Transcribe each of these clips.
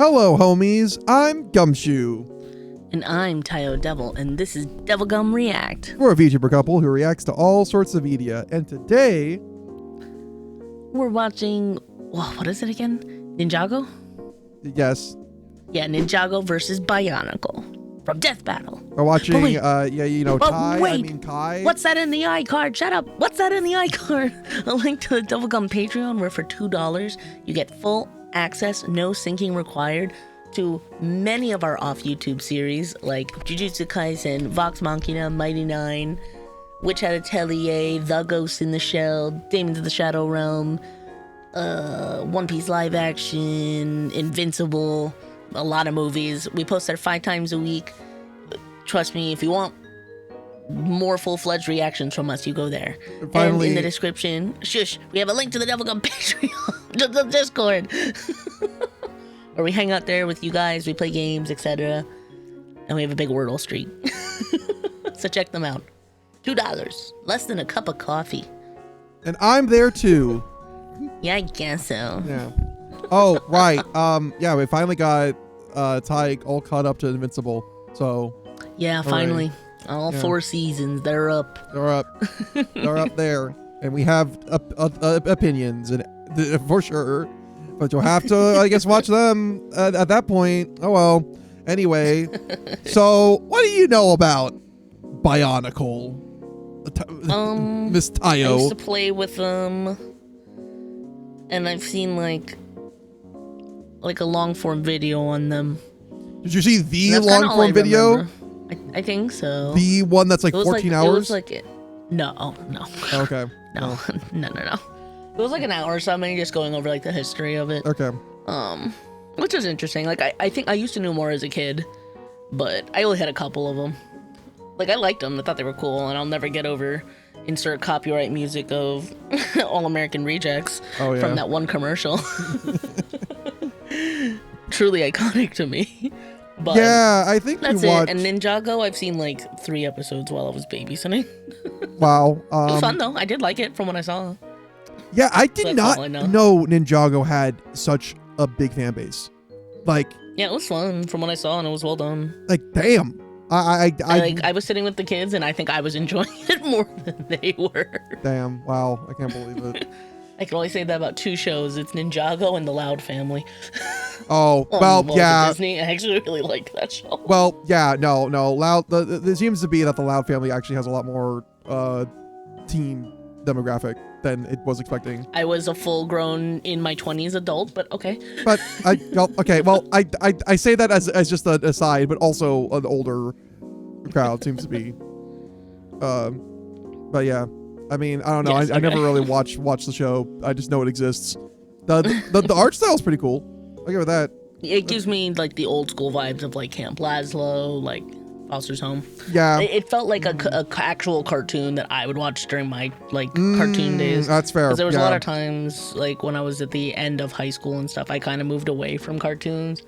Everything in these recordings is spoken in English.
Hello, homies. I'm Gumshoe. And I'm Taiyo Devil, and this is Devilgum React. We're a VTuber couple who reacts to all sorts of media, and today We're watching, what is it again? Ninjago? yes, Yeah, Ninjago versus Bionicle from Death Battle. we're watching, But wait. Kai. What's that in the iCard? Shut up. What's that in the iCard? A link to the Devilgum Patreon, where for $2, you get full access, no syncing required, to many of our off YouTube series like Jujutsu Kaisen, Vox Machina, Mighty Nine, Witch Hat Atelier, The Ghost in the Shell, Demons of the Shadow Realm, One Piece live action, Invincible, a lot of movies. We post there 5 times a week. Trust me, if you want more full-fledged reactions from us, you go there. Finally, and in the description, we have a link to the Devilgum Patreon, the Discord. Where we hang out there with you guys, we play games, etc. And we have a big Wordle streak. So check them out. $2, less than a cup of coffee. and I'm there too. Yeah, I guess so. Yeah. Oh, right. Yeah, we finally got Ty all caught up to Invincible. So Yeah, finally. All 4 seasons, they're up. they're up. They're up there, and we have opinions, and for sure. But you'll have to, I guess, watch them at that point. Oh well. Anyway, so what do you know about Bionicle, Miss I used Tayo? to play with them, and I've seen like a long form video on them. Did you see the That's kinda long all I form video? remember. I think so. The one that's like It was 14 It hours? was like no. Okay. No. No. It was like an hour or something, just going over like the history of it. Okay. Which is interesting. Like I think I used to know more as a kid, but I only had a couple of them. Like I liked them. I thought they were cool, and I'll never get over insert copyright music of All American Rejects from that one commercial. Truly iconic to me. But yeah, I think that's we it. watched. And Ninjago, I've seen like 3 episodes while I was babysitting. Wow. It was fun though. I did like it from what I saw. Yeah, I did That's not all I know. know Ninjago had such a big fan base. Like, Yeah, it was fun from what I saw, and it was well done. damn. I was sitting with the kids, and I think I was enjoying it more than they were. Damn. Wow. I can't believe it. I can only say that about 2 shows. It's Ninjago and The Loud Family. Oh, On well, Walter yeah. Disney. I actually really like that show. Well, yeah, no. Loud. It seems to be that the Loud family actually has a lot more teen demographic than it was expecting. I was a full-grown, in my 20s adult, but okay. But I say that as just an aside, but also an older crowd seems to be. But yeah, I mean, I don't know. Yes, I never really watch the show. I just know it exists. The art style is pretty cool. I'll give it that. It gives me like the old school vibes of like Camp Lazlo, like Foster's Home. Yeah. It felt like a actual cartoon that I would watch during my like cartoon days. That's fair. Because there was a lot of times, like when I was at the end of high school and stuff, I kind of moved away from cartoons.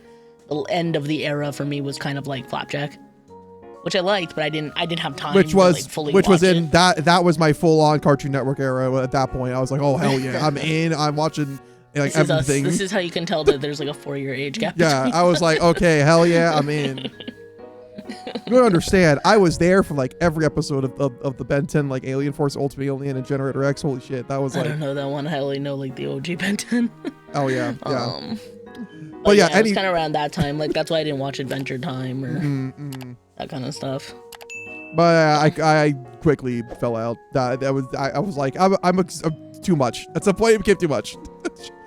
The end of the era for me was kind of like Flapjack, which I liked, but I didn't have time. Which was to, like, fully which was watch in it. that was my full on Cartoon Network era. At that point, I was like, oh hell yeah, I'm in. I'm watching like This is us. everything. This is how you can tell that there's like a 4-year age gap. Yeah, I was like, okay, hell yeah, I'm in. You don't understand. I was there for like every episode of the Ben 10, like Alien Force, Ultimate Alien, and Generator X. Holy shit, that was I like, don't know that one. I only know like the OG Ben 10. oh yeah, yeah. But yeah, yeah, it was kind of around that time. Like that's why I didn't watch Adventure Time or that kind of stuff. But I quickly fell out. I was like, I'm too much. At some point, it became too much,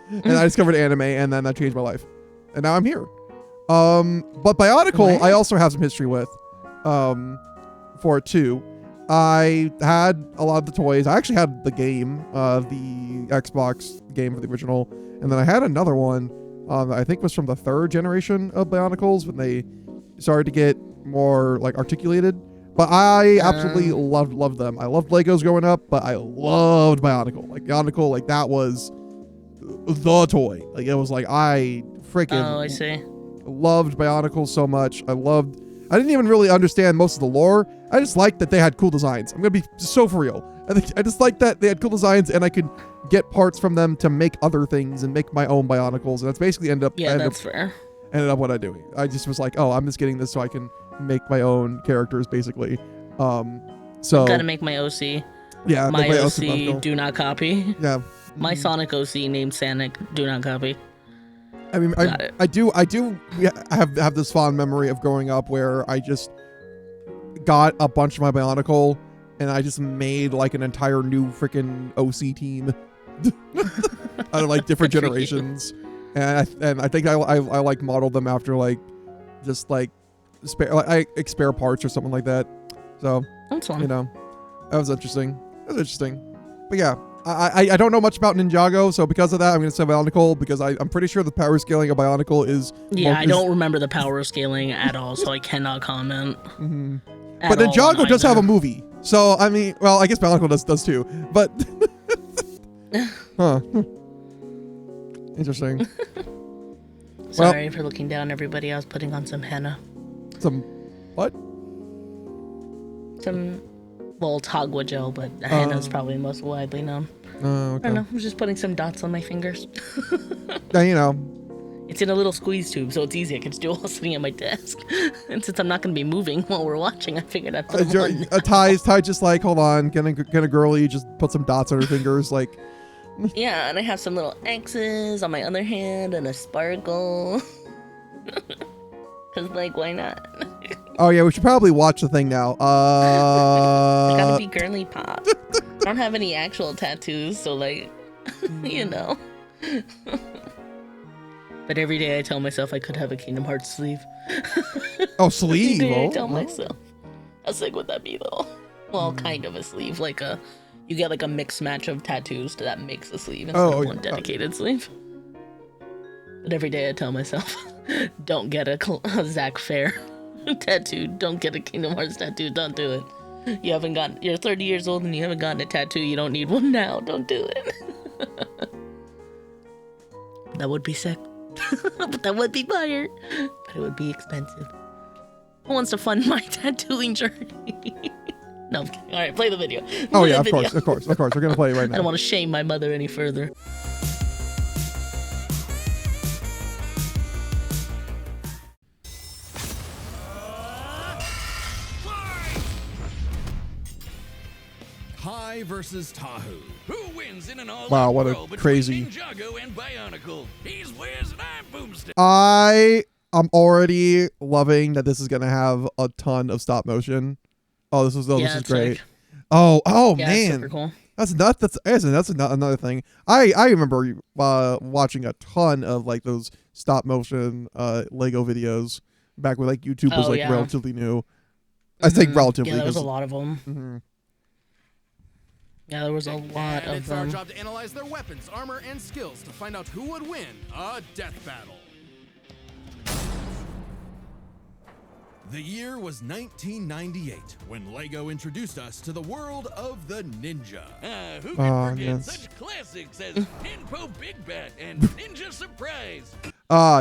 and I discovered anime, and then that changed my life, and now I'm here. But Bionicle, I also have some history with, for it too. I had a lot of the toys. I actually had the game, the Xbox game for the original, and then I had another one. I think was from the 3rd generation of Bionicles when they started to get more like articulated. But I absolutely loved them. I loved Legos growing up, but I loved Bionicle. Like Bionicle, like that was the toy. Like it was like I freaking I see. loved Bionicle so much. I didn't even really understand most of the lore. I just liked that they had cool designs. I'm gonna be so for real. I just liked that they had cool designs and I could get parts from them to make other things and make my own Bionicles. And that's basically Fair. ended up what I do. I just was like, oh, I'm just getting this so I can make my own characters, basically. So Gotta make my OC. yeah, My make OC, do not copy. Yeah. My Sonic OC named Sanic, do not copy. I mean, I do have this fond memory of growing up where I just got a bunch of my Bionicle and I just made like an entire new freaking OC team out of like different generations. And I think I like modeled them after like just like spare parts or something like that. So That's fun. you know, that was interesting. But yeah, I don't know much about Ninjago, so because of that, I'm gonna say Bionicle because I'm pretty sure the power scaling of Bionicle is I don't remember the power scaling at all, so I cannot comment. Mm-hmm. But Ninjago does have a movie, so I mean, well, I guess Bionicle does too. But huh, interesting. Sorry for looking down, everybody. I was putting on some henna. Some what? Well, it's Hogwa gel, but henna is probably most widely known. Okay. I don't know. I'm just putting some dots on my fingers. Yeah, you know. It's in a little squeeze tube, so it's easy. I can just do it while sitting at my desk. And since I'm not going to be moving while we're watching, I figured I'd put them on. Ty just like, hold on, getting girly, just put some dots on her fingers, like. Yeah, and I have some little X's on my other hand and a sparkle. Because, like, why not? Oh, yeah, we should probably watch the thing now. I gotta be girly pop. I don't have any actual tattoos, so, like, you know. But every day I tell myself I could have a Kingdom Hearts sleeve. Oh, sleeve? Every day I tell myself. How sick would that be, though? Well, kind of a sleeve. Like, you get, like, a mixed match of tattoos that makes a sleeve instead of one dedicated sleeve. But every day I tell myself, don't get a Zack Fair tattoo. Don't get a Kingdom Hearts tattoo. Don't do it. You're 30 years old and you haven't gotten a tattoo. You don't need one now. Don't do it. That would be sick. But that would be fire. But it would be expensive. Who wants to fund my tattooing journey? No, I'm kidding. All right, play the video. Oh, yeah, of course. We're going to play it right now. I don't want to shame my mother any further. Kai versus Tahu. Who wins in an all-out Wow, what brawl a between crazy. Ninjago and Bionicle? He's Wiz and I'm Boomstick. I'm already loving that this is going to have a ton of stop motion. Oh, this is great. Sick. Oh Yeah, man. it's super cool. That's nuts. That's another thing. I remember watching a ton of like those stop motion Lego videos back when like YouTube was relatively new. I think relatively. Yeah, there was a lot of them. Mm-hmm. Yeah, there was a lot of It's them. our job to analyze their weapons, armor, and skills to find out who would win a death battle. The year was 1998 when LEGO introduced us to the world of the ninja. Who can forget such classics as Pinpo Big Bat and Ninja Surprise?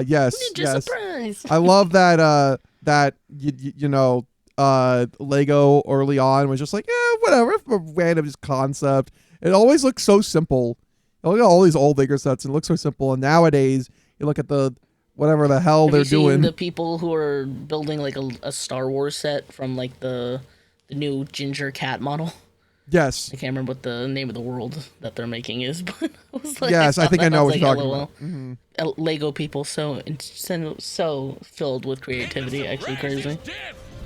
Yes. Ninja Surprise. I love that you know, Lego early on was just like, whatever, a random just concept. It always looks so simple. You look at all these old Lego sets and it looks so simple. And nowadays, you look at the whatever the hell they're doing. Have you seen the people who are building like a Star Wars set from like the new Ginger Cat model? Yes. I can't remember what the name of the world that they're making is, but I was like, yes, I think I know what you're talking LOL. about. Mm-hmm. Lego people so filled with creativity, actually crazy.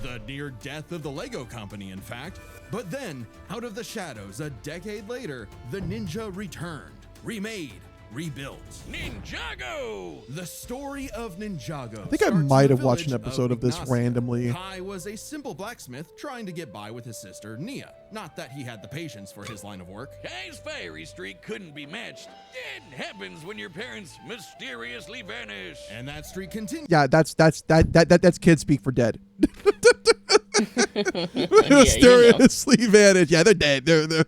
The near death of the Lego company, in fact. But then, out of the shadows, a decade later, the ninja returned, remade, rebuilt. Ninjago! The story of Ninjago. I think I might have watched an episode of this randomly. Kai was a simple blacksmith trying to get by with his sister, Nia. Not that he had the patience for his line of work. Kai's fiery streak couldn't be matched. It happens when your parents mysteriously vanish. And that streak continued. Yeah, that's kid speak for dead. Mysteriously vanished. Yeah, they're dead. They're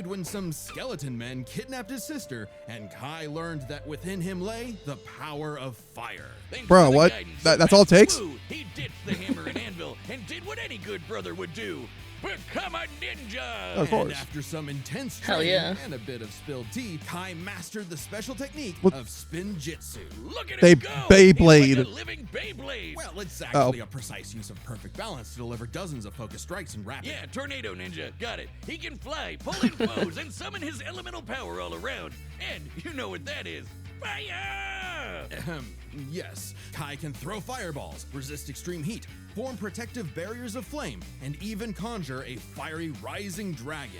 When some skeleton men kidnapped his sister, and Kai learned that within him lay the power of fire. Bro, what? That's all it takes? He ditched the hammer and anvil and did what any good brother would do. become a ninja. Of course. And after some intense Hell training yeah. and a bit of spilled tea, Kai mastered the special technique What? of spin jitsu. Look at They- him go! Beyblade. He's like a living Beyblade. Well, it's actually a precise use of perfect balance to deliver dozens of focus strikes in rapid. Yeah, tornado ninja. Got it. He can fly, pull in foes, and summon his elemental power all around. And you know what that is. Fire! Yes, Kai can throw fireballs, resist extreme heat, form protective barriers of flame, and even conjure a fiery rising dragon.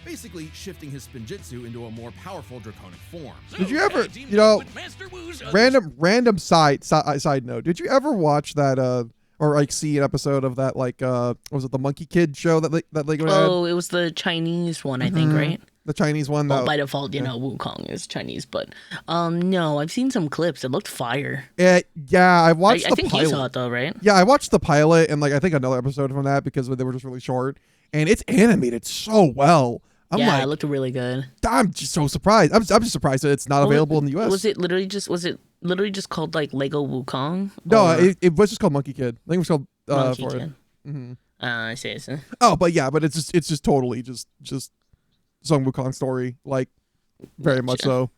Basically, shifting his spinjitzu into a more powerful draconic form. So, Did you ever, Kai teamed you know, up with Master Wu's other random side note? Did you ever watch that or like see an episode of that like was it the Monkey Kid show that Lego had? Oh, it was the Chinese one, I think, right? The Chinese one. Well, that, by default, you know, Wukong is Chinese, but no, I've seen some clips. It looked fire. yeah, I watched I the think pilot. you saw it though, right? Yeah, I watched the pilot and like I think another episode from that because they were just really short, and it's animated so well. I'm yeah, like, it looked really good. I'm just so surprised. I'm just surprised that it's not available in the U.S. Was it literally just called like Lego Wukong? No, Or it was just called Monkey Kid. I think it was called Monkey for it. Kid? Mhm. I see. Oh, but it's just totally just Song Wukong story, like very much Gotcha. so.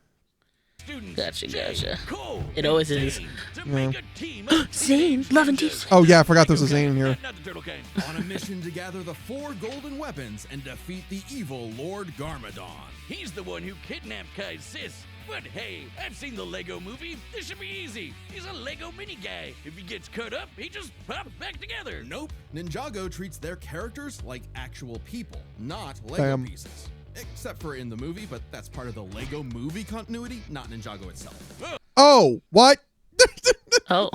students. Gotcha, Jay, gotcha. Cole, It always and is. Zane to make a team of Zane, love and ninjas. teeth. Oh yeah, I forgot there was a Zane in here. Not the turtle kind. On a mission to gather the 4 golden weapons and defeat the evil Lord Garmadon. He's the one who kidnapped Kai's sis. But hey, I've seen the Lego movie. This should be easy. He's a Lego mini guy. If he gets cut up, he just pops back together. Nope, Ninjago treats their characters like actual people, not Lego Damn. pieces. Except for in the movie, but that's part of the Lego movie continuity, not Ninjago itself. Oh, what? Oh,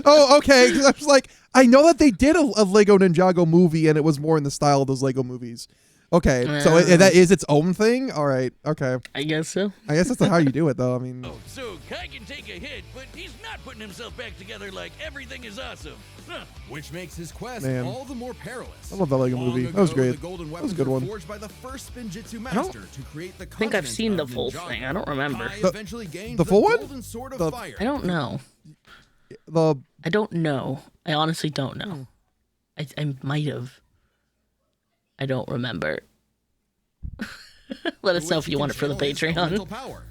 Oh, okay. 'Cause I was like, I know that they did a Lego Ninjago movie, and it was more in the style of those Lego movies. Okay, so that is its own thing. All right, okay. I guess so. I guess that's not how you do it, though. I mean, Oh, so Kai can take a hit, but he's not putting himself back together like everything is awesome. Huh. Which makes his quest Man. all the more perilous. I love that Lego Long movie. ago, That was great. The golden That was weapons a good were one. forged by the first Spinjitzu don't master to create the I think I've continent seen the of full Ninjago. thing. I don't remember. Kai The- eventually gained the full one? golden sword of The- fire. I don't know. the I don't know. I honestly don't know. I might have. I don't remember. Let us know if you want it for the Patreon. Elemental power.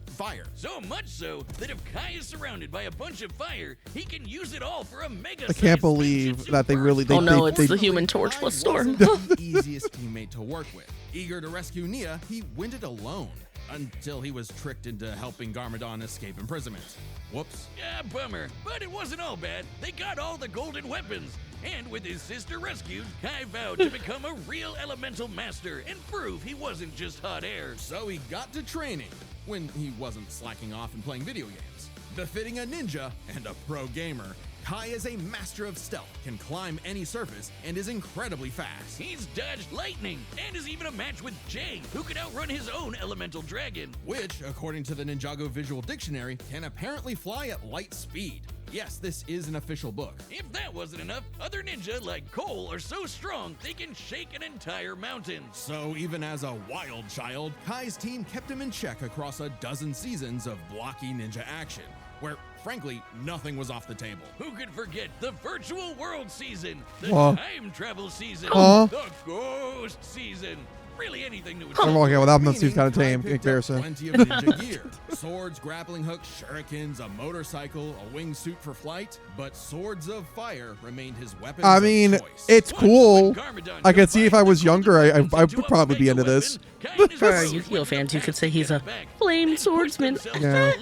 Fire. So much so that if Kai is surrounded by a bunch of fire, he can use it all for a mega. I can't believe that they really Oh no, they, it's the Human Torch Kai plus Storm. wasn't the easiest teammate to work with. Eager to rescue Nia, he went it alone until he was tricked into helping Garmadon escape imprisonment. Whoops. Yeah, bummer. But it wasn't all bad. They got all the golden weapons. And with his sister rescued, Kai vowed to become a real elemental master and prove he wasn't just hot air. So he got to training when he wasn't slacking off and playing video games. Befitting a ninja and a pro gamer, Kai is a master of stealth, can climb any surface, and is incredibly fast. He's dodged lightning and is even a match with Jay, who could outrun his own elemental dragon. Which, according to the Ninjago Visual Dictionary, can apparently fly at light speed. Yes, this is an official book. If that wasn't enough, other ninja like Cole are so strong they can shake an entire mountain. So even as a wild child, Kai's team kept him in check across a dozen seasons of blocky ninja action, where, frankly, nothing was off the table. Who could forget the virtual world season, the Huh. time travel season, Huh. the ghost season, really anything that would Okay, well, that Meaning seems kind of Kai tame in picked up comparison. Plenty of ninja gear. Swords, grappling hooks, shurikens, a motorcycle, a wingsuit for flight, but swords of fire remained his weapons I of mean, choice. it's cool. I could see if I was younger, I would probably be into this. For our Yu-Gi-Oh fans, you could say he's a flame swordsman. Yeah.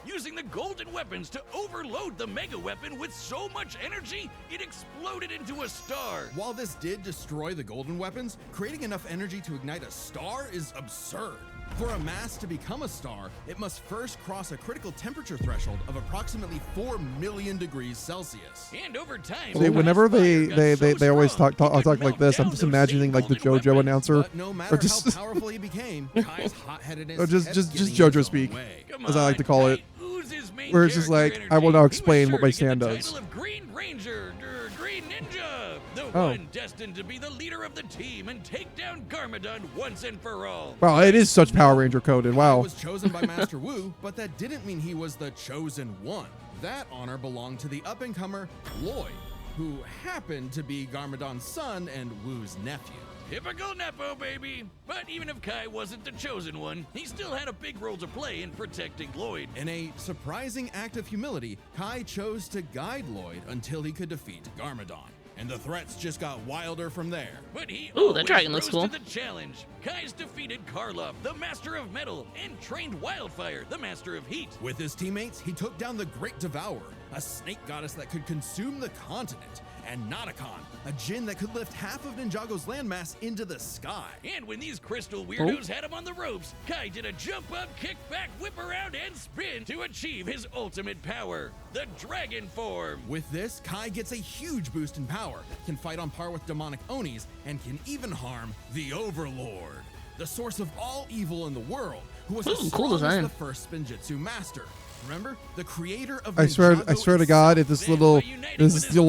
Using the golden weapons to overload the mega weapon with so much energy, it exploded into a star. While this did destroy the golden weapons, creating enough energy to ignite a star is absurd. For a mass to become a star, it must first cross a critical temperature threshold of approximately 4 million degrees Celsius. And over time, See, whenever Kai's fire got so they always strong, talk he could like melt this, I'm down just those imagining same like the golden JoJo weapons. announcer, But no or matter just how powerful he became, Kai's hot-headedness or just kept just getting JoJo in his speak, own way. Come as I like to on, call it. Kai oozes main Where it's just character like, I will now energy. He explain was what my sure to stand get the does. title of Green Ranger, Green Ninja, the Oh. one destined to be the leader of the team and take down Garmadon once and for all. Wow, it is such Power Ranger coded. He Wow. was chosen by Master Wu, but that didn't mean he was the chosen one. That honor belonged to the up-and-comer Lloyd. who happened to be Garmadon's son and Wu's nephew. Typical Nepo, baby. But even if Kai wasn't the chosen one, he still had a big role to play in protecting Lloyd. In a surprising act of humility, Kai chose to guide Lloyd until he could defeat Garmadon. And the threats just got wilder from there. But he Ooh, that always dragon looks rose cool. to the challenge. Kai's defeated Karloff, the Master of Metal, and trained Wildfire, the Master of Heat. With his teammates, he took down the Great Devourer, a snake goddess that could consume the continent, and Notakon, a djinn that could lift half of Ninjago's landmass into the sky. And when these crystal weirdos had him on the ropes, Kai did a jump up, kick back, whip around, and spin to achieve his ultimate power, the dragon form. With this, Kai gets a huge boost in power, can fight on par with demonic Onis, and can even harm the Overlord, the source of all evil in the world, who was as cool strong as design. the first Spinjitzu master. Remember? The creator of I swear to God, if this little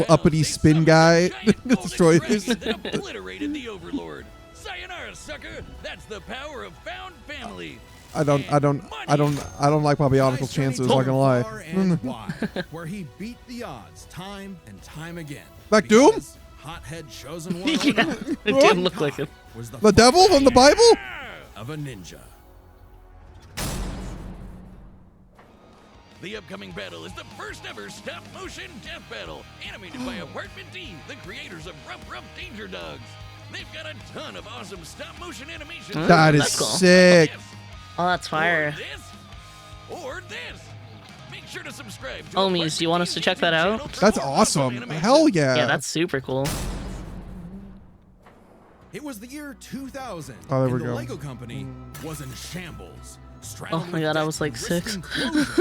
uppity spin guy destroys this. That obliterated the Overlord. Sayonara, sucker. That's the power of found family. I don't like my Bionicle chances, not gonna lie. And wide, where he beat the odds time and time again. Like Doom? Because hothead chosen one Yeah, it didn't look like him. was The devil from the Bible? of a ninja. The upcoming battle is the first ever stop-motion death battle, animated by Apartment D, the creators of Rough Danger Dogs. They've got a ton of awesome stop-motion animations. That is That's cool. sick. Oh, that's fire. Or this. Make sure to subscribe to Homies, Apartment do you want us D's to check YouTube that out? channel for That's more awesome. animations. Hell yeah. Yeah, that's super cool. It was the year 2000. Oh, there and we the go. Lego company was in shambles. Oh my God, I was like 6.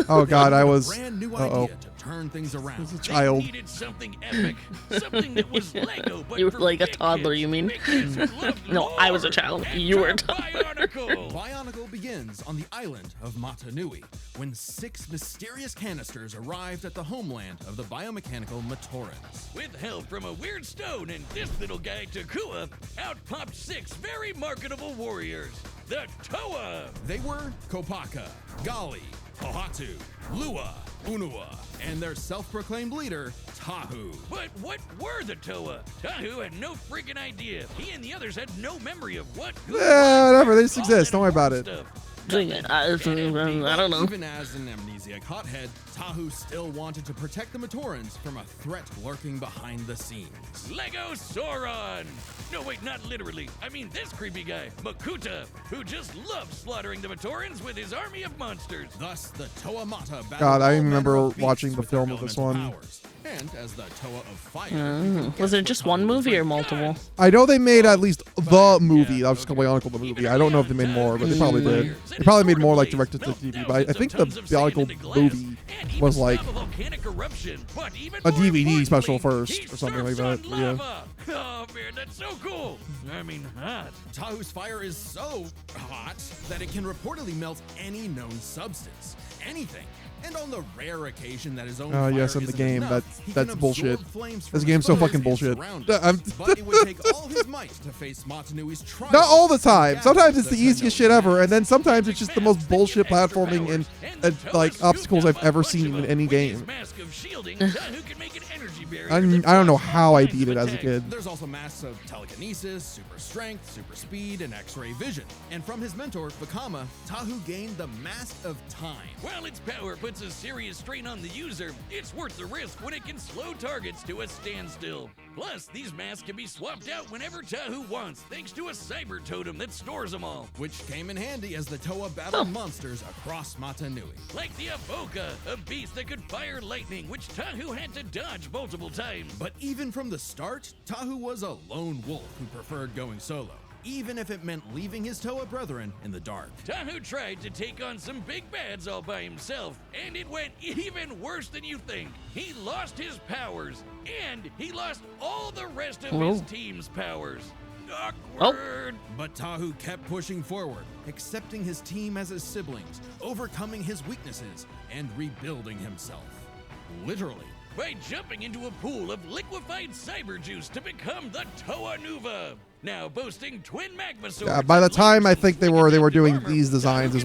Oh God, I was. Brand new Uh-oh. idea to turn things around. As a They child. needed something epic, something that was Lego, but You were for like a big toddler, kids, you mean? big kids who loved No, I was a lore. child. And You were a Turn toddler. Bionicle. Bionicle begins on the island of Matanui when 6 mysterious canisters arrived at the homeland of the biomechanical Matorans. With help from a weird stone and this little guy Takua, out popped 6 very marketable warriors. The Toa! They were Kopaka, Gali, HOTTT, Lua, Unua, and their self-proclaimed leader, Tahu. But what were the Toa? Tahu had no freaking idea. He and the others had no memory of what. who, Yeah, whatever. They just all exist. that Don't worry about important it. stuff. I don't know. Even as an amnesiac hothead, Tahu still wanted to protect the Matorans from a threat lurking behind the scenes. Lego Sauron! No, wait, not literally. I mean this creepy guy, Makuta, who just loves slaughtering the Matorans with his army of monsters. Thus, the Toa Mata battled God, I all remember manner of beasts watching the with their film of this elemental one. powers. And as the Toa of Fire, Was it just one movie or multiple? I know they made at least the movie. I was just called Bionicle the movie. I don't know if they made more, but they probably did. They probably made more like directed to TV. But I think the Bionicle movie was like a DVD special first or something like that. Yeah. Oh man, that's so cool. I mean, hot. Tahu's fire is so hot that it can reportedly melt any known substance, anything. And on the rare occasion that his own Oh, fire yes, in the isn't game, enough, he that's can bullshit. absorb flames This from game's so his fucking foes and bullshit. surroundings. But it would take all his might to face Matanui's trials. Not all the time. and Sometimes it's the gather easiest shit ever, and then sometimes it's just the most bullshit platforming and like obstacles I've ever seen in any game. I don't know how I beat it as a kid. There's also masks of telekinesis, super strength, super speed, and X-ray vision. And from his mentor, Vakama, Tahu gained the Mask of Time. While its power puts a serious strain on the user, it's worth the risk when it can slow targets to a standstill. Plus, these masks can be swapped out whenever Tahu wants, thanks to a cyber totem that stores them all. Which came in handy as the Toa battled monsters across Matanui. Like the Avoka, a beast that could fire lightning, which Tahu had to dodge multiple times. But even from the start, Tahu was a lone wolf who preferred going solo, even if it meant leaving his Toa brethren in the dark. Tahu tried to take on some big bads all by himself, and it went even worse than you think. He lost his powers, and he lost all the rest of his team's powers. Awkward. But Tahu kept pushing forward, accepting his team as his siblings, overcoming his weaknesses, and rebuilding himself. Literally, by jumping into a pool of liquefied cyber juice to become the Toa Nuva. Now boasting twin magma swords. Yeah, by the time I think they were doing armor, these designs Tahu is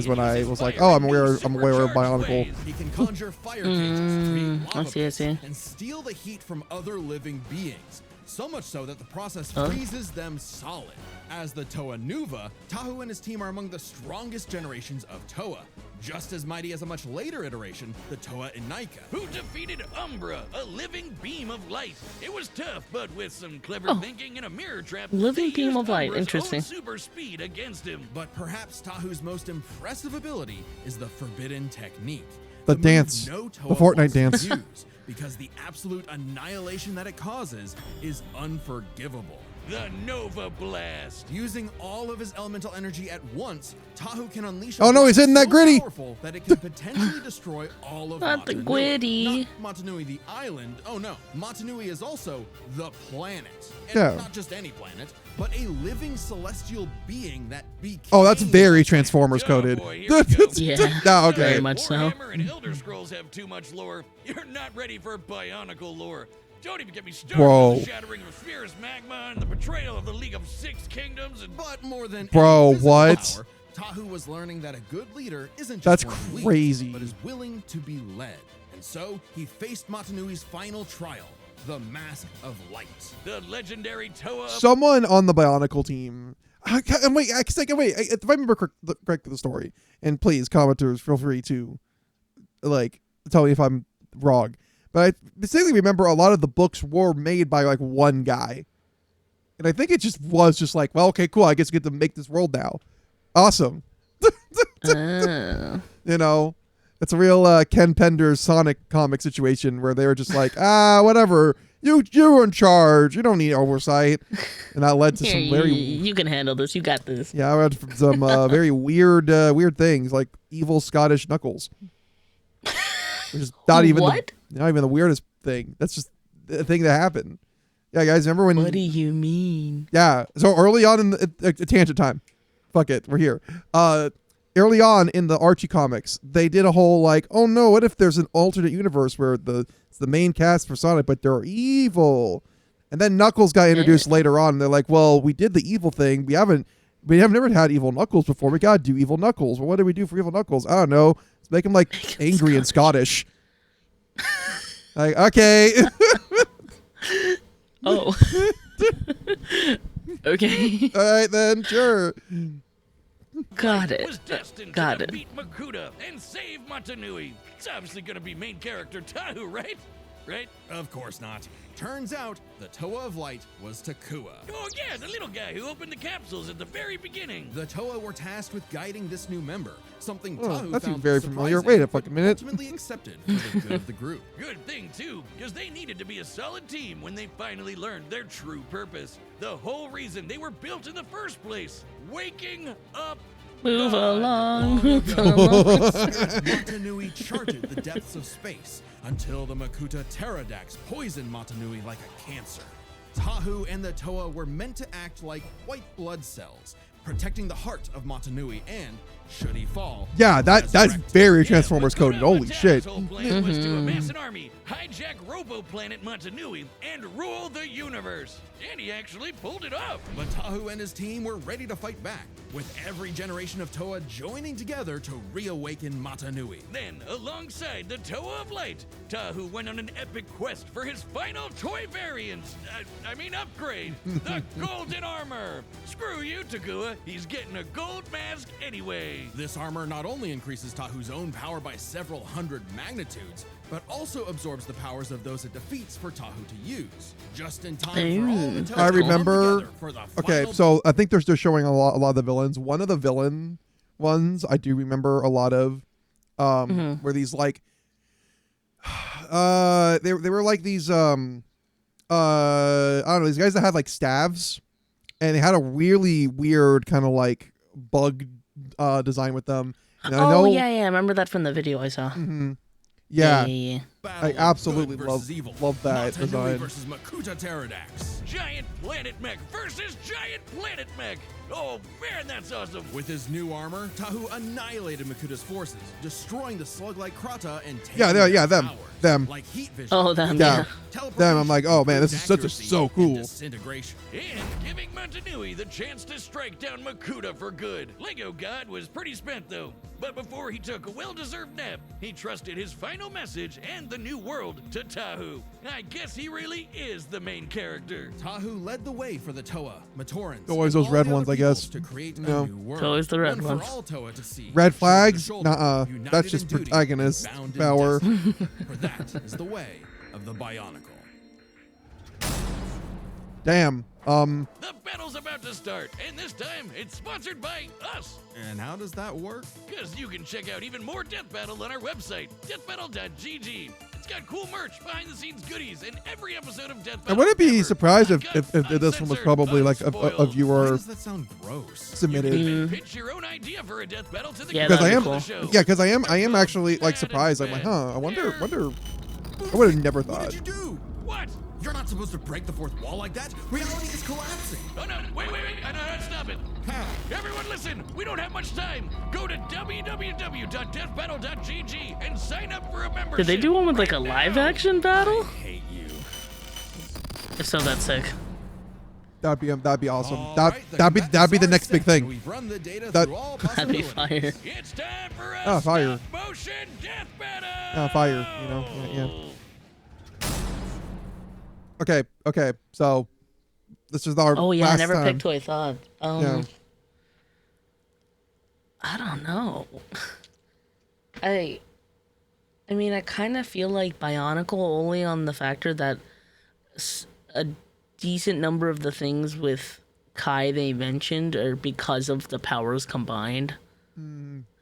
when I uses was like, fire oh, in I'm aware new of supercharged Bionicle. ways. He can conjure fire cages, create I lava see, I pits, see. and steal the heat from other living beings. So much so that the process freezes them solid. As the Toa Nuva, Tahu and his team are among the strongest generations of Toa. Just as mighty as a much later iteration, the Toa Inaika. Who defeated Umbra, a living beam of light. It was tough, but with some clever Oh. thinking and a mirror trap, Living they beam used of light, Umbra's interesting. own super speed against him. But perhaps Tahu's most impressive ability is the forbidden technique. The move dance. no Toa The Fortnite wants to dance. use, because the absolute annihilation that it causes is unforgivable. The Nova Blast. Using all of his elemental energy at once, Tahu can unleash. Oh, no, he's hitting that so gritty. Powerful that it can potentially destroy all of Not the Motunui. gritty. Not Motunui the island. Oh no, Motunui is also the planet. And Yeah. not just any planet, but a living celestial being that became. Oh, that's very the planet. Transformers Oh, coded. boy, here we go. Yeah. No, okay. Very much so. Warhammer and Elder Scrolls have too much lore. You're not ready for Bionicle lore. Don't even get me started Bro. on the shattering of Sphere's magma and the betrayal of the League of Six Kingdoms and But more than Bro, any physical what? power, Tahu was learning that a good leader isn't just That's one who leads, crazy. but is willing to be led. And so he faced Motunui's final trial, the Mask of Light. the legendary Toa. Someone on the Bionicle team. Wait, if I remember correctly the story, and please, commenters, feel free to like tell me if I'm wrong. But I distinctly remember a lot of the books were made by like one guy, and I think it just was just like, well, okay, cool. I guess we get to make this world now. Awesome. Oh. You know, it's a real Ken Pender's Sonic comic situation where they were just like, whatever. You're in charge. You don't need oversight. And that led to Here, some very you can handle this. You got this. yeah, I read some very weird things like evil Scottish Knuckles. Which is not even What? not even the weirdest thing. That's just the thing that happened. Yeah, guys, remember when? What do you mean? Yeah, so early on in the tangent time. Fuck it, we're here. Early on in the Archie comics, they did a whole like, oh no, what if there's an alternate universe where it's the main cast for Sonic, but they're evil, and then Knuckles got introduced later on. And they're like, well, we did the evil thing. We have never had evil Knuckles before. We gotta do evil Knuckles. Well, what did we do for evil Knuckles? I don't know. Let's make him like angry and Scottish. Like, okay. Oh. Okay. All right, then, sure. Got was it. destined Got to it. defeat Makuta and save Motunui. It's obviously going to be main character Tahu, right? Right? Of course not. Turns out the Toa of Light was Takua. Oh yeah, the little guy who opened the capsules at the very beginning. The Toa were tasked with guiding this new member, something Oh, Tahu that seems found very familiar. surprising, Wait a fucking but minute. ultimately accepted for the good of the group. Good thing too, because they needed to be a solid team when they finally learned their true purpose. The whole reason they were built in the first place. Waking up. Move God. along. Move along. Motunui charted the depths of space until the Makuta Pterodax poisoned Motunui like a cancer. Tahu and the Toa were meant to act like white blood cells, protecting the heart of Motunui and, should he fall, Yeah, that's resurrect. very Yeah, Transformers coded. Makuta Holy Matata's shit. whole plan was to amass an army, hijack Robo-Planet Motunui, and rule the universe. And he actually pulled it off. But Tahu and his team were ready to fight back, with every generation of Toa joining together to reawaken Motunui. Then, alongside the Toa of Light, Tahu went on an epic quest for his final toy variant. Upgrade. The Golden Armor. Screw you, Takua. He's getting a gold mask anyway. This armor not only increases Tahu's own power by several hundred magnitudes, but also absorbs the powers of those it defeats for Tahu to use. Just in time for all the Toa I to come remember- together for the Okay, final so I think they're showing a lot of the villains. One of the villain ones I do remember a lot of, were these like, they were like these I don't know, these guys that had like staves, and they had a really weird kind of like bug design with them. And I know, Yeah. I remember that from the video I saw. yeah, Yeah. battle I of absolutely good versus love- evil. love that Motunui design. versus Makuta Pterodax. Giant Planet Mech versus Giant Planet Mech. Oh man, that's awesome. With his new armor, Tahu annihilated Makuta's forces, destroying the slug-like Krata and taking Yeah, their them. powers, Them. like heat vision. Oh, them, Yeah. yeah. Then I'm like, oh man, this is accuracy, so and cool. disintegration. And giving Montanui the chance to strike down Makuta for good. Lego God was pretty spent though. But before he took a well-deserved nap, he trusted his final message and the new world to Tahu. I guess he really is the main character. Tahu led the way for the Toa, Matorans, Always and those all red the other ones, I peoples guess. to create No. a new world. Always the red One ones. for all Toa to see. Red shoulder to flags? shoulder, Nuh-uh. united That's just in duty, protagonist bound in power. destiny. For that is the way of the Bionicle. Damn. The battle's about to start, and this time it's sponsored by us. And how does that work? Because you can check out even more Death Battle on our website, deathbattle.gg. It's got cool merch, behind-the-scenes goodies, and every episode of Death I Battle. wouldn't be ever surprised if uncut, this one was uncensored, probably like a unspoiled. Why viewer does that sound gross? submitted. Even pitch your own idea for a death battle to the Yeah, Because I that'd am, be creators of cool. the show. yeah, because I am actually like surprised. I'm like, huh? I wonder. I would have never What thought. did you do? What? You're not supposed to break the fourth wall like that. Reality is collapsing. Oh no, wait, I know how to stop it. How? Everyone listen, we don't have much time. Go to www.deathbattle.gg and sign up for a membership. Did they do one with like a right live now. action battle? Hate you. If so, that's sick. That'd be awesome. All That right, that'd be combatants the are next big set, and thing. We've run the data That- through all That'd be possibilities. fire. It's time for a Ah, fire. stop-motion death battle. Ah, fire, you know, yeah. Okay. So this is our Oh yeah, I last never time. picked who I thought. Yeah. I don't know. I mean, I kind of feel like Bionicle only on the factor that a decent number of the things with Kai they mentioned are because of the powers combined.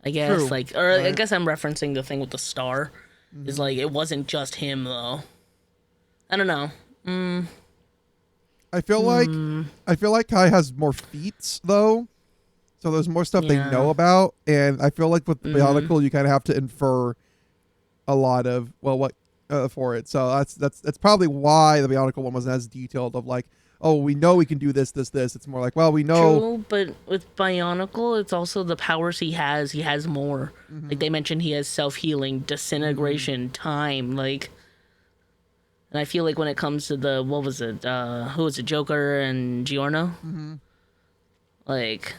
I guess, true, like, or I right. guess I'm referencing the thing with the star. Is like it wasn't just him though. I don't know. I feel like Kai has more feats though, so there's more stuff they Yeah. know about, and I feel like with Bionicle you kind of have to infer a lot of for it. So that's probably why the Bionicle one wasn't as detailed. Of like, oh, we know we can do this. It's more like, well, we know. True, but with Bionicle, it's also the powers he has. He has more. Like they mentioned, he has self-healing, disintegration, time. Like, and I feel like when it comes to the who was it, Joker and Giorno? Like,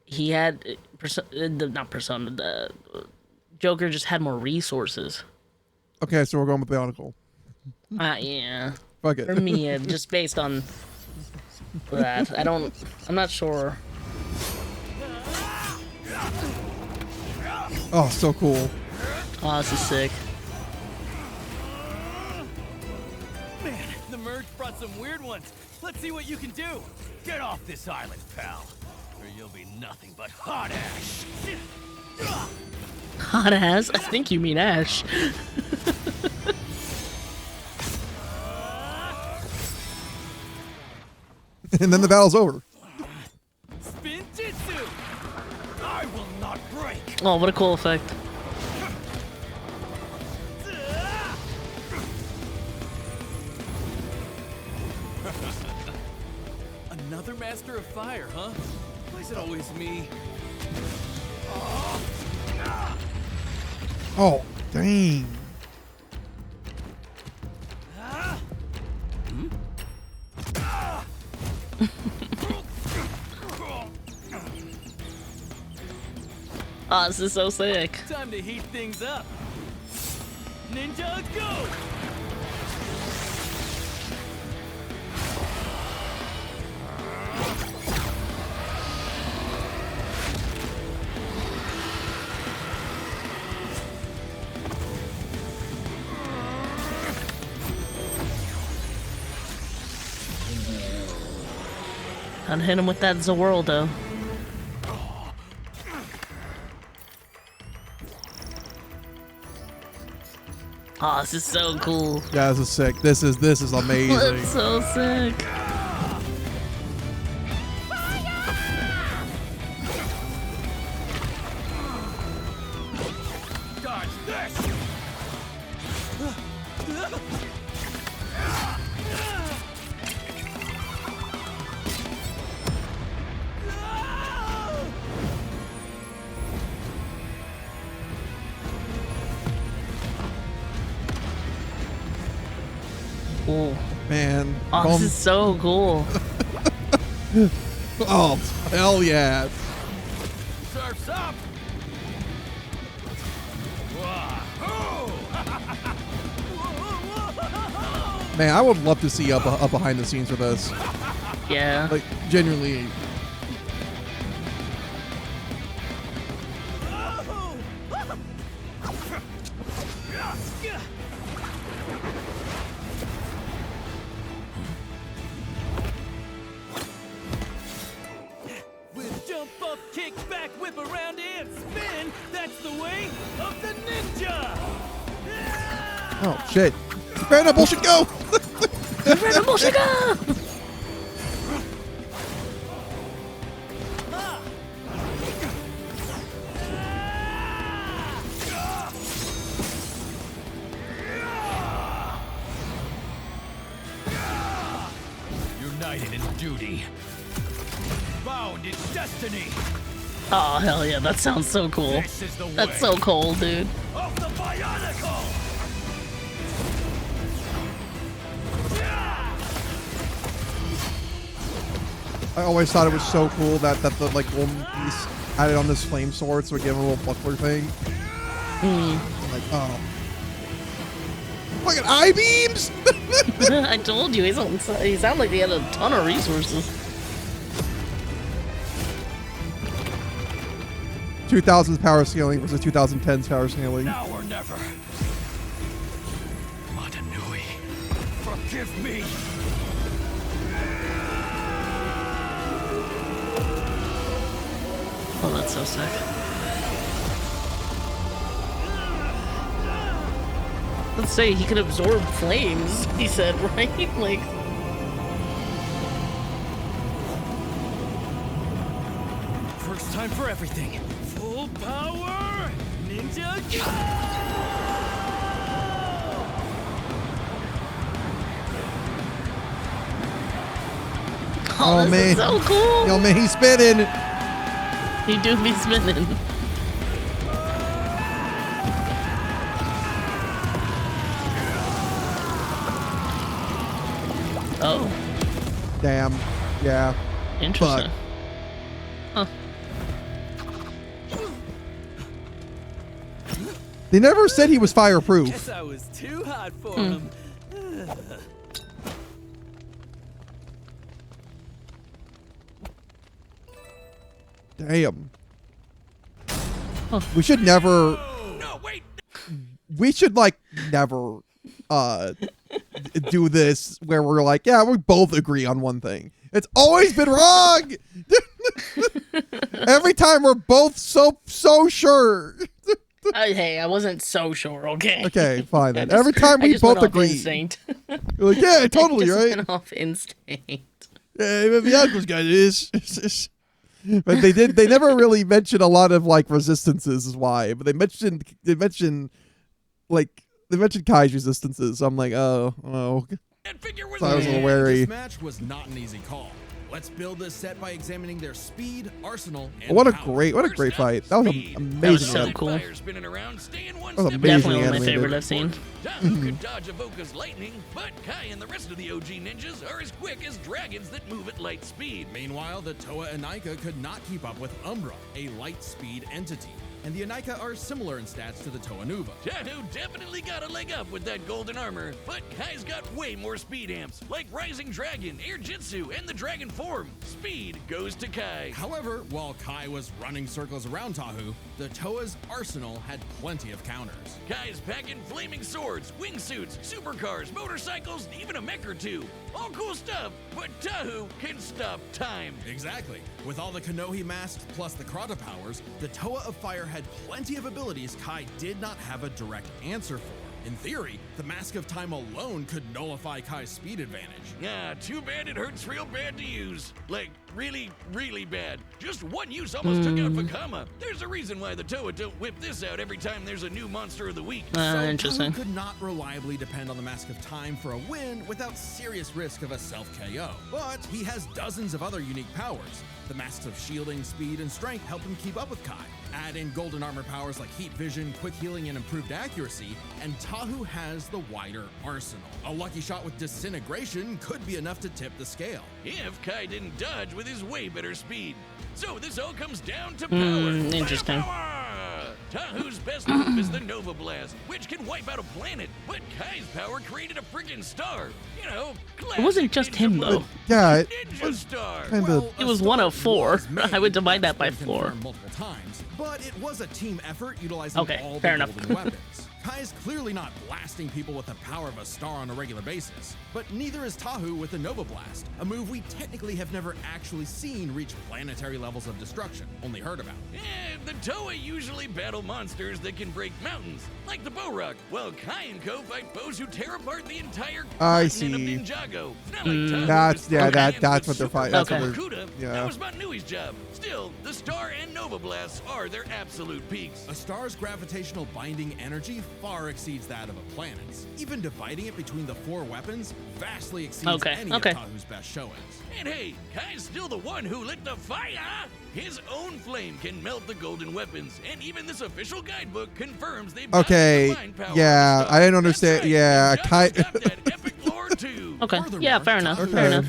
he had not Persona. The Joker just had more resources. Okay, so we're going with Bionicle. Yeah. Fuck it. For me, just based on that, I'm not sure. Oh, so cool. Oh, this is sick. Man, the merge brought some weird ones. Let's see what you can do. Get off this island, pal, or you'll be nothing but hot ash. Hot ass? I think you mean Ash. And then the battle's over. Spin Jitsu! I will not break! Oh, what a cool effect. Another master of fire, huh? Why is it always me? Oh, dang. Oh, this is so sick. Time to heat things up. Ninja, go! Gotta hit him with that Zowurl. Oh, this is so cool. Yeah, this is sick. This is amazing. That's so sick. Dodge this! Ooh. Man. Oh, this is so cool. Oh, hell yeah. Surf's up! Man, I would love to see up behind the scenes for this. Yeah. Like, genuinely. With jump up, kick back, whip around, and spin, that's the way of the ninja! Oh, shit. Random bullshit, go! Random bullshit, go! United in duty. Bound in destiny. Oh, hell yeah. That sounds so cool. This is the way That's so cool, dude. of the Bionicle! I always thought it was so cool that the like little piece added on this flame sword, so it gave him a little buckler thing. Like, oh. Fucking eye beams! I told you, he sounded like he had a ton of resources. 2000's power scaling versus 2010's power scaling. Now or never. Matanui, forgive me. Oh, that's so sick. Let's say he could absorb flames, he said, right? Like... First time for everything. Full power! Ninja go! Oh, this man. is so cool! Yo, man, he's spinning. He do be spinning. Oh, Damn. Yeah. interesting. Huh. They never said he was fireproof. Guess I was too hot for him. Damn. We should never. No, wait. We should like never do this where we're like, yeah, we both agree on one thing. It's always been wrong. Every time we're both so sure. Hey, I wasn't so sure, okay? Okay, fine then. I just- Every time I we just went both off agree. Instinct. We're like, yeah, totally, Just right? went off instinct. Yeah, the uncle's got this. But they never really mentioned a lot of like resistances is why. But they mentioned Kai's resistances. So I'm like, oh. That figure was So I was a little This wary. match was not an easy call. Let's build this set by examining their speed, arsenal, and What a power. great First up, fight. That was speed. amazing. That was so animation. cool. Fire spinning around, staying one That was step amazing Definitely one of my animated. favorite I've seen. Tahu could dodge Avoca's lightning, but Kai and the rest of the OG ninjas are as quick as dragons that move at light speed. Meanwhile, the Toa Anika could not keep up with Umbra, a light speed entity. And the Anika are similar in stats to the Toa Nuva. Tahu definitely got a leg up with that golden armor, but Kai's got way more speed amps, like Rising Dragon, Air Jitsu, and the Dragon Form. Speed goes to Kai. However, while Kai was running circles around Tahu, the Toa's arsenal had plenty of counters. Kai's packing flaming swords, wingsuits, supercars, motorcycles, and even a mech or two. All cool stuff, but Tahu can stop time. Exactly. With all the Konohi masks plus the Krata powers, the Toa of Fire had plenty of abilities Kai did not have a direct answer for. In theory, the Mask of Time alone could nullify Kai's speed advantage. Ah, too bad it hurts real bad to use. Like, really, really bad. Just one use almost took out Vakama. There's a reason why the Toa don't whip this out every time there's a new monster of the week. Interesting. Tahu could not reliably depend on the Mask of Time for a win without serious risk of a self-KO. But he has dozens of other unique powers. The masks of shielding, speed, and strength help him keep up with Kai. Add in golden armor powers like heat vision, quick healing, and improved accuracy, and Tahu has the wider arsenal. A lucky shot with disintegration could be enough to tip the scale. If Kai didn't dodge with his way better speed. So this all comes down to power. Interesting. Power! Tahu's best move is the Nova Blast, which can wipe out a planet. But Kai's power created a freaking star. You know, It wasn't just him, though. Yeah, it Ninja was star. kind of. It was a star 104. was made, I would divide that by that's been 4. confirmed multiple times, but it was a team effort utilizing Okay, all the fair enough. golden weapons. Kai is clearly not blasting people with the power of a star on a regular basis, but neither is Tahu with the Nova Blast, a move we technically have never actually seen reach planetary levels of destruction, only heard about. The Toa usually battle monsters that can break mountains, like the Borok, while Kai and Co fight foes who tear apart the entire I continent of see. Ninjago. Not like Tahu, That's- who yeah, split hands that's with what they're Super fighting. That's what they're- Barracuda. yeah. That was Manui's job. Still, the Star and Nova Blasts are their absolute peaks. A star's gravitational binding energy far exceeds that of a planet's. Even dividing it between the 4 weapons vastly exceeds any of Tahu's best showings. And hey, Kai's still the one who lit the fire! His own flame can melt the golden weapons, and even this official guidebook confirms they've got Okay, the divine power yeah, of the I didn't Star. understand. That's right, Yeah, Ninjago's Kai. got that epic lore too. Okay. Furthermore, Yeah, fair enough. Tahu's Fair enough.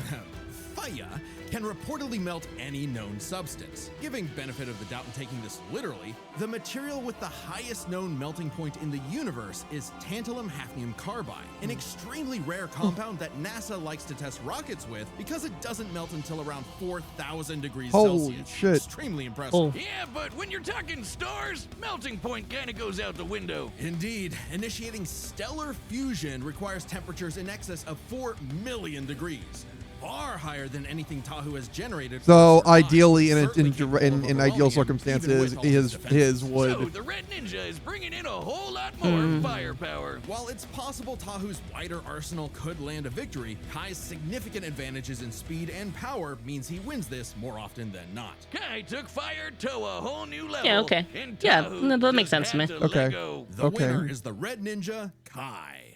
Fire can reportedly melt any known substance. Giving benefit of the doubt and taking this literally, the material with the highest known melting point in the universe is tantalum hafnium carbide, an extremely rare compound that NASA likes to test rockets with because it doesn't melt until around 4,000 degrees Holy Celsius. shit. Extremely impressive. Oh. Yeah, but when you're talking stars, melting point kinda goes out the window. Indeed, initiating stellar fusion requires temperatures in excess of 4 million degrees. Far higher than anything Tahu has generated. So for Earth. ideally, in Certainly capable of ideal overwhelming him, circumstances, even with all his his defenses. So would. the Red Ninja is bringing in a whole lot more firepower. While it's possible Tahu's wider arsenal could land a victory, Kai's significant advantages in speed and power means he wins this more often than not. Kai took fire to a whole new level. Yeah, okay. and Yeah, Tahu that makes just sense to me. had let Okay. go. The Okay. winner is the Red Ninja, Kai.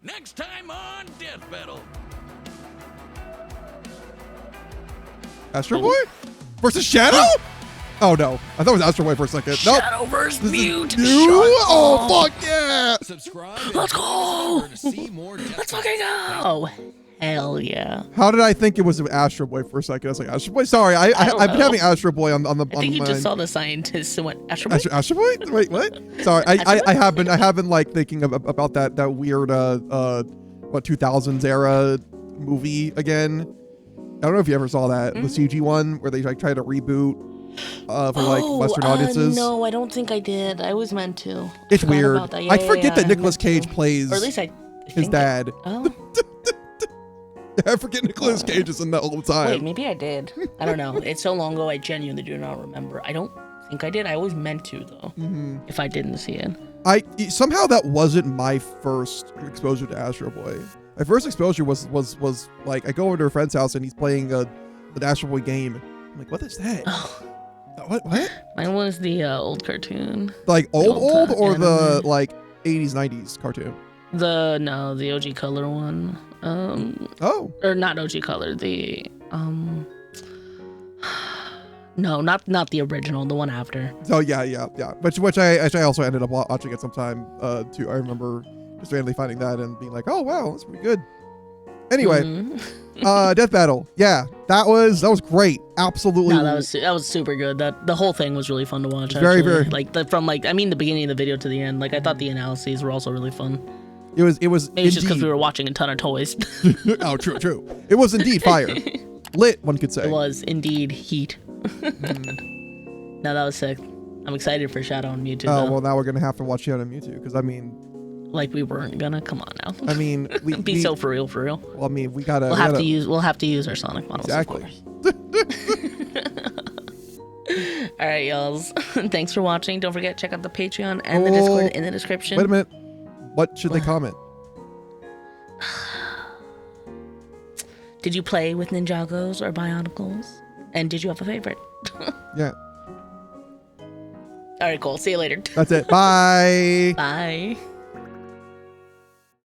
Next time on Death Battle. Astro Boy versus Shadow? Oh no, I thought it was Astro Boy for a second. Nope. Shadow vs. This is Mute. new? Shut Oh up. fuck yeah! Subscribe and Let's join us go! over to see more Death Let's Battles. fucking go. Hell yeah. How did I think it was Astro Boy for a second? I was like Astro Boy. Sorry, don't I've been know. having Astro Boy on the. I think you on just my- saw the scientists and went, Astro Boy? Astro Boy? Wait, what? Sorry, I have been like thinking about that weird what 2000s era movie again. I don't know if you ever saw that, the CG one where they like try to reboot for like Western audiences. No, I don't think I did. I was meant to. It's Forgot weird. about that. Yeah, I yeah, forget yeah, that I Nicolas meant Cage to. plays Or at least I his think dad. Oh, I forget Nicolas Cage is in that all the time. wait, maybe I did. I don't know. It's so long ago, I genuinely do not remember. I don't think I did. I always meant to, though, if I didn't see it. Somehow that wasn't my first exposure to Astro Boy. My first exposure was like I go over to a friend's house and he's playing an Astro Boy game. I'm like, what is that? What? Mine was the old cartoon. Like old or the anime. like 80s 90s cartoon? The OG color one. Oh, Or not OG color. The no, not the original. The one after. so yeah. Which I also ended up watching at some time too. I remember just randomly finding that and being like, oh wow, that's pretty good. Anyway, Death Battle. Yeah, that was great. Absolutely. No, that was super good. The whole thing was really fun to watch. Very, actually. very- like the beginning of the video to the end. Like I thought the analyses were also really fun. It was Maybe it's just because indeed- we were watching a ton of toys. Oh, true. It was indeed fire. Lit, one could say. It was indeed heat. No, that was sick. I'm excited for Shadow and Mewtwo. Oh though. well, now we're gonna have to watch Shadow and Mewtwo because I mean, Like we weren't gonna. Come on now. I mean, we Be so for real. Well, I mean, we gotta. We'll have to use our Sonic models. Exactly. Of course. All right, y'all. Thanks for watching. Don't forget, check out the Patreon and the Discord in the description. Wait a minute. What should they comment? Did you play with Ninjagos or Bionicles? And did you have a favorite? Yeah. All right, cool. See you later. That's it. Bye. Bye.